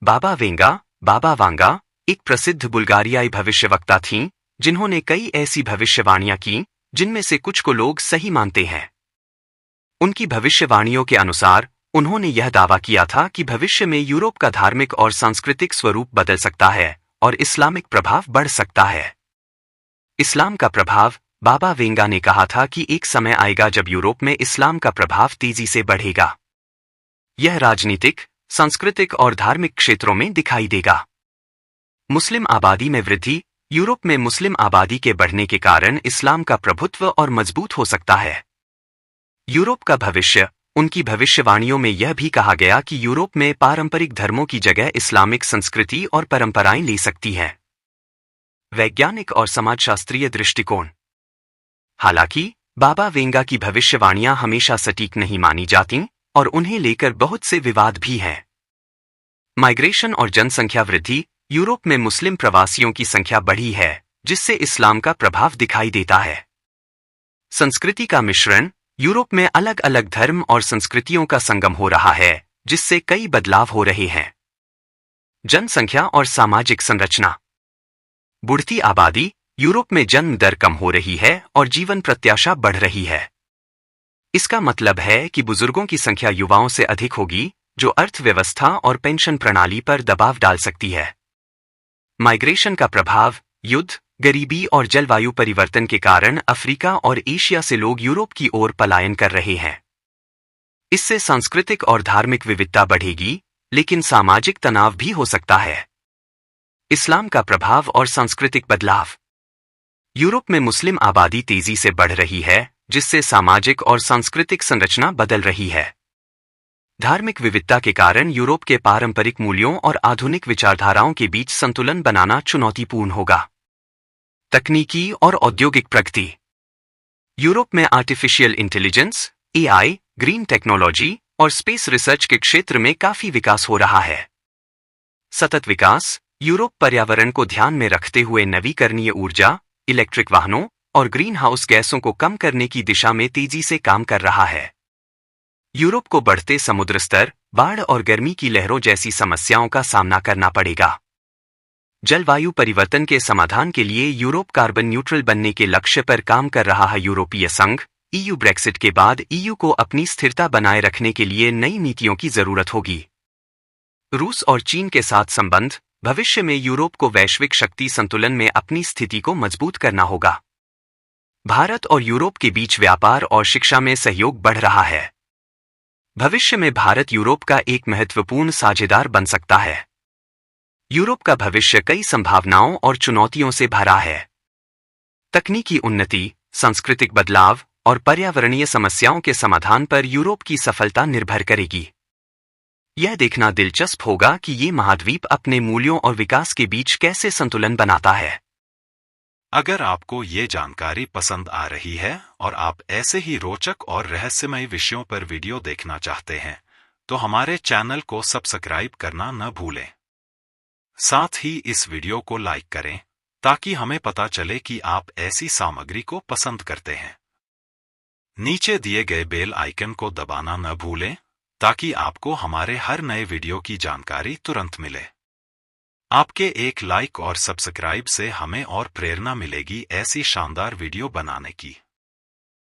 बाबा वांगा एक प्रसिद्ध बुल्गारियाई भविष्यवक्ता थीं, जिन्होंने कई ऐसी भविष्यवाणियां की जिनमें से कुछ को लोग सही मानते हैं। उनकी भविष्यवाणियों के अनुसार उन्होंने यह दावा किया था कि भविष्य में यूरोप का धार्मिक और सांस्कृतिक स्वरूप बदल सकता है और इस्लामिक प्रभाव बढ़ सकता है। इस्लाम का प्रभाव। बाबा वेंगा ने कहा था कि एक समय आएगा जब यूरोप में इस्लाम का प्रभाव तेजी से बढ़ेगा। यह राजनीतिक, सांस्कृतिक और धार्मिक क्षेत्रों में दिखाई देगा। मुस्लिम आबादी में वृद्धि। यूरोप में मुस्लिम आबादी के बढ़ने के कारण इस्लाम का प्रभुत्व और मजबूत हो सकता है। यूरोप का भविष्य। उनकी भविष्यवाणियों में यह भी कहा गया कि यूरोप में पारंपरिक धर्मों की जगह इस्लामिक संस्कृति और परंपराएं ले सकती हैं। वैज्ञानिक और समाजशास्त्रीय दृष्टिकोण। हालांकि बाबा वेंगा की भविष्यवाणियां हमेशा सटीक नहीं मानी जाती और उन्हें लेकर बहुत से विवाद भी हैं। माइग्रेशन और जनसंख्या वृद्धि। यूरोप में मुस्लिम प्रवासियों की संख्या बढ़ी है, जिससे इस्लाम का प्रभाव दिखाई देता है। संस्कृति का मिश्रण। यूरोप में अलग अलग धर्म और संस्कृतियों का संगम हो रहा है, जिससे कई बदलाव हो रहे हैं। जनसंख्या और सामाजिक संरचना। बढ़ती आबादी। यूरोप में जन्म दर कम हो रही है और जीवन प्रत्याशा बढ़ रही है। इसका मतलब है कि बुजुर्गों की संख्या युवाओं से अधिक होगी, जो अर्थव्यवस्था और पेंशन प्रणाली पर दबाव डाल सकती है। माइग्रेशन का प्रभाव। युद्ध, गरीबी और जलवायु परिवर्तन के कारण अफ्रीका और एशिया से लोग यूरोप की ओर पलायन कर रहे हैं। इससे सांस्कृतिक और धार्मिक विविधता बढ़ेगी, लेकिन सामाजिक तनाव भी हो सकता है। इस्लाम का प्रभाव और सांस्कृतिक बदलाव। यूरोप में मुस्लिम आबादी तेजी से बढ़ रही है, जिससे सामाजिक और सांस्कृतिक संरचना बदल रही है। धार्मिक विविधता के कारण यूरोप के पारंपरिक मूल्यों और आधुनिक विचारधाराओं के बीच संतुलन बनाना चुनौतीपूर्ण होगा। तकनीकी और औद्योगिक प्रगति। यूरोप में artificial intelligence, AI, green technology और स्पेस रिसर्च के क्षेत्र में काफी विकास हो रहा है। सतत विकास। यूरोप पर्यावरण को ध्यान में रखते हुए नवीकरणीय ऊर्जा, इलेक्ट्रिक वाहनों और ग्रीन हाउस गैसों को कम करने की दिशा में तेजी से काम कर रहा है। यूरोप को बढ़ते समुद्र स्तर, बाढ़ और गर्मी की लहरों जैसी समस्याओं का सामना करना पड़ेगा। जलवायु परिवर्तन के समाधान के लिए यूरोप कार्बन न्यूट्रल बनने के लक्ष्य पर काम कर रहा है। यूरोपीय संघ (ईयू) ब्रेक्सिट के बाद ईयू को अपनी स्थिरता बनाए रखने के लिए नई नीतियों की जरूरत होगी। रूस और चीन के साथ संबंध। भविष्य में यूरोप को वैश्विक शक्ति संतुलन में अपनी स्थिति को मजबूत करना होगा। भारत और यूरोप के बीच व्यापार और शिक्षा में सहयोग बढ़ रहा है। भविष्य में भारत यूरोप का एक महत्वपूर्ण साझेदार बन सकता है। यूरोप का भविष्य कई संभावनाओं और चुनौतियों से भरा है। तकनीकी उन्नति, सांस्कृतिक बदलाव और पर्यावरणीय समस्याओं के समाधान पर यूरोप की सफलता निर्भर करेगी। यह देखना दिलचस्प होगा कि ये महाद्वीप अपने मूल्यों और विकास के बीच कैसे संतुलन बनाता है। अगर आपको ये जानकारी पसंद आ रही है और आप ऐसे ही रोचक और रहस्यमय विषयों पर वीडियो देखना चाहते हैं, तो हमारे चैनल को सब्सक्राइब करना न भूलें। साथ ही इस वीडियो को लाइक करें, ताकि हमें पता चले कि आप ऐसी सामग्री को पसंद करते हैं। नीचे दिए गए बेल आइकन को दबाना न भूलें, ताकि आपको हमारे हर नए वीडियो की जानकारी तुरंत मिले। आपके एक लाइक और सब्सक्राइब से हमें और प्रेरणा मिलेगी ऐसी शानदार वीडियो बनाने की।